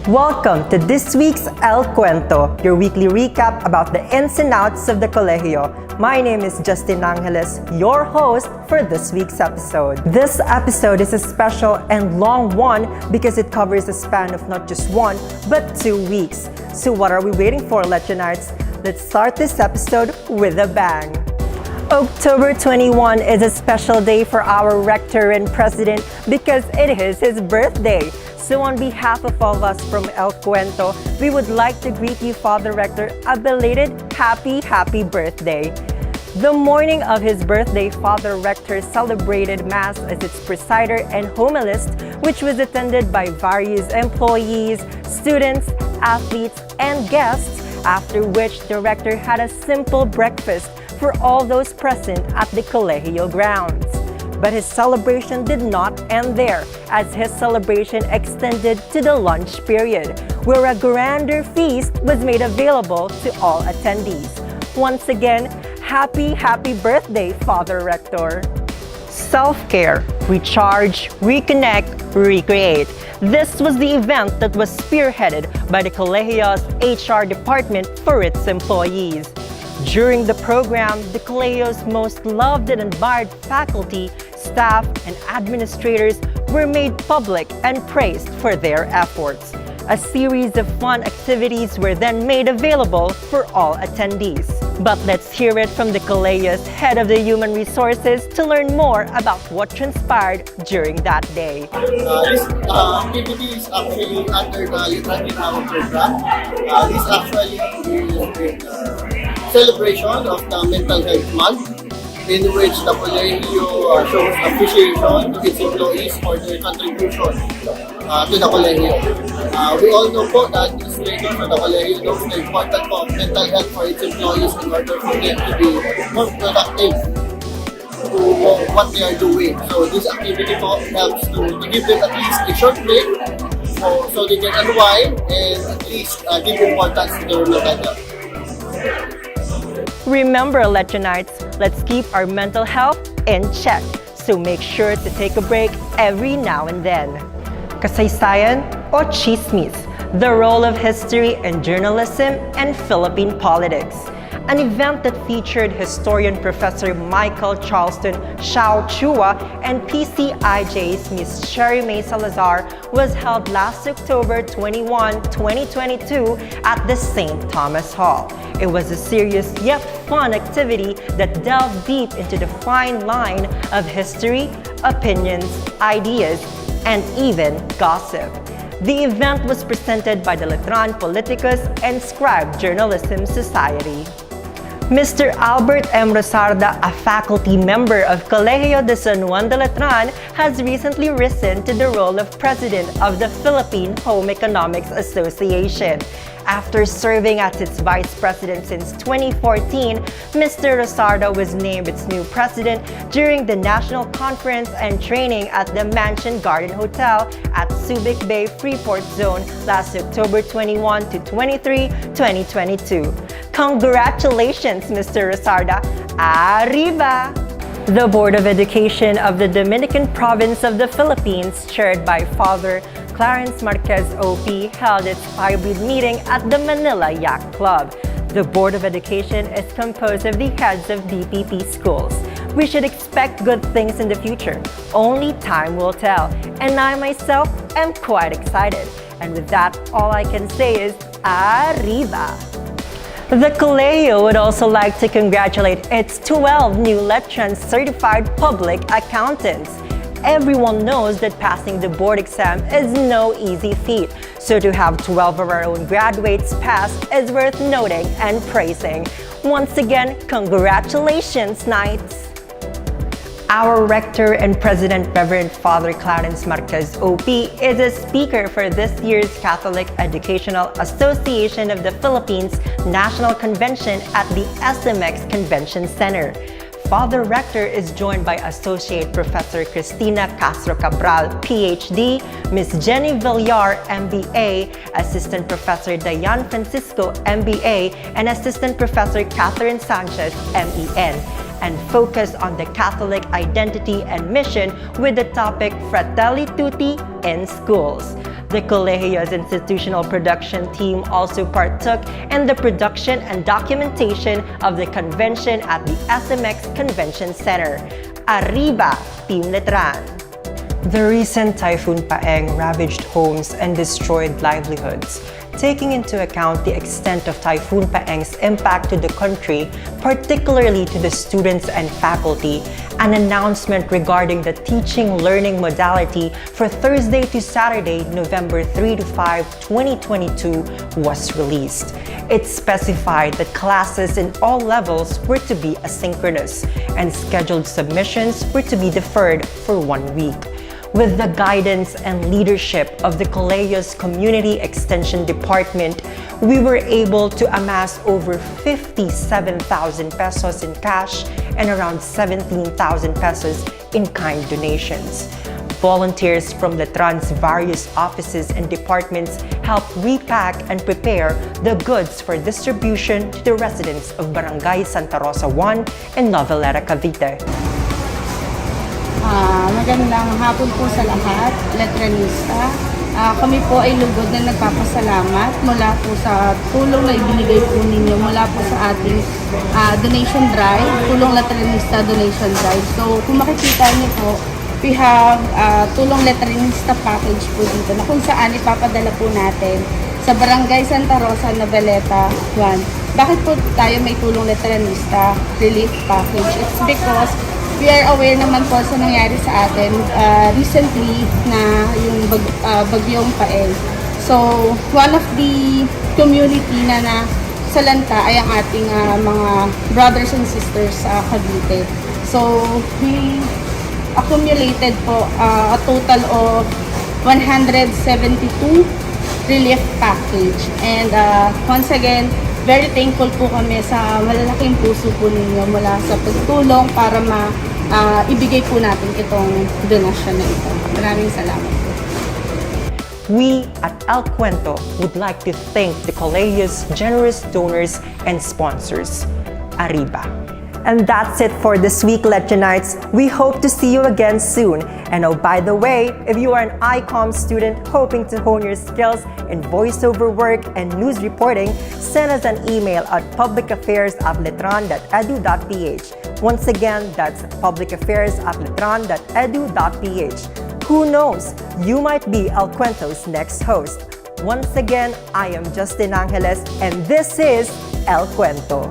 Welcome to this week's El Cuento, your weekly recap about the ins and outs of the Colegio. My name is Justin Angeles, your host for this week's episode. This episode is a special and long one because it covers a span of not just 1, but 2 weeks. So what are we waiting for, Letranites? Let's start this episode with a bang. October 21 is a special day for our rector and president because it is his birthday. So on behalf of all of us from El Cuento, we would like to greet you, Father Rector, a belated happy birthday. The morning of his birthday, Father Rector celebrated Mass as its presider and homilist, which was attended by various employees, students, athletes, and guests, after which the rector had a simple breakfast for all those present at the Colegio grounds. But his celebration did not end there, as his celebration extended to the lunch period, where a grander feast was made available to all attendees. Once again, happy birthday, Father Rector. Self-care, recharge, reconnect, recreate. This was the event that was spearheaded by the Colegio's HR department for its employees. During the program, the Colegio's most loved and admired faculty, staff, and administrators were made public and praised for their efforts. A series of fun activities were then made available for all attendees. But let's hear it from the Colegio's head of the human resources to learn more about what transpired during that day. This activity is actually under the Letran in our program. This actually is a celebration of the Mental Health Month, in which the Colegio shows appreciation to its employees for their contribution to the Colegio. We all know po that administrators of the Colegio knows the importance of mental health for its employees in order for them to be more productive to what they are doing. So this activity po helps to give them at least a short break so they can unwind and at least give importance to their mental health. Remember, Letranites, let's keep our mental health in check. So make sure to take a break every now and then. Kasaysayan o chismis, the role of history and journalism and Philippine politics. An event that featured historian Professor Michael Charleston Xiao Chua and PCIJ's Ms. Sherry May Salazar was held last October 21, 2022 at the St. Thomas Hall. It was a serious yet fun activity that delved deep into the fine line of history, opinions, ideas, and even gossip. The event was presented by the Letran Politicus and Scribe Journalism Society. Mr. Albert M. Rosarda, a faculty member of Colegio de San Juan de Letran, has recently risen to the role of president of the Philippine Home Economics Association. After serving as its vice president since 2014, Mr. Rosarda was named its new president during the national conference and training at the Mansion Garden Hotel at Subic Bay Freeport Zone last October 21 to 23, 2022. Congratulations, Mr. Rosarda! Arriba! The Board of Education of the Dominican Province of the Philippines, chaired by Father Clarence Marquez OP, held its hybrid meeting at the Manila Yacht Club. The Board of Education is composed of the heads of DPP schools. We should expect good things in the future. Only time will tell. And I myself am quite excited. And with that, all I can say is arriba! The Colegio would also like to congratulate its 12 new Letran certified public accountants. Everyone knows that passing the board exam is no easy feat, so to have 12 of our own graduates pass is worth noting and praising. Once again, congratulations, Knights! Our rector and president, Reverend Father Clarence Marquez OP, is a speaker for this year's Catholic Educational Association of the Philippines National Convention at the SMX Convention Center. Father Rector is joined by Associate Professor Cristina Castro Cabral, PhD, Ms. Jenny Villar, MBA, Assistant Professor Diane Francisco, MBA, and Assistant Professor Catherine Sanchez, MEN, and focus on the Catholic identity and mission with the topic Fratelli Tutti in Schools. The Colegio's institutional production team also partook in the production and documentation of the convention at the SMX Convention Center. Arriba, Team Letran! The recent Typhoon Paeng ravaged homes and destroyed livelihoods. Taking into account the extent of Typhoon Paeng's impact to the country, particularly to the students and faculty, an announcement regarding the teaching-learning modality for Thursday to Saturday, November 3 to 5, 2022 was released. It specified that classes in all levels were to be asynchronous and scheduled submissions were to be deferred for 1 week. With the guidance and leadership of the Colegio's Community Extension Department, we were able to amass over 57,000 pesos in cash and around 17,000 pesos in kind donations. Volunteers from Letran's various offices and departments helped repack and prepare the goods for distribution to the residents of Barangay Santa Rosa 1 and Noveleta, Cavite. Magandang hapon po sa lahat, Letranista. Kami po ay lugod na nagpapasalamat mula po sa tulong na ibinigay po ninyo mula po sa ating donation drive, tulong Letranista donation drive. So kung makikita niyo po, we have tulong Letranista package po dito na kung saan ipapadala po natin sa Barangay Santa Rosa, Noveleta, Juan. Bakit po tayo may tulong Letranista relief package? It's because we are aware naman po sa nangyari sa atin recently na yung bagyong Paeng. So, one of the community na salanta ay ang ating mga brothers and sisters sa Cavite. So, we accumulated po a total of 172 relief package. And once again, very thankful po kami sa malalaking puso po ninyo mula sa pagtulong para ibigay po natin itong donasyon na ito. Maraming salamat po. We at CUENTO would like to thank the Colegio's generous donors and sponsors. Arriba! And that's it for this week, Letranites. We hope to see you again soon. And oh, by the way, if you are an ICOM student hoping to hone your skills in voiceover work and news reporting, send us an email at publicaffairs@letran.edu.ph. Once again, that's publicaffairs@letran.edu.ph. Who knows? You might be CUENTO's next host. Once again, I am Justin Angeles, and this is CUENTO.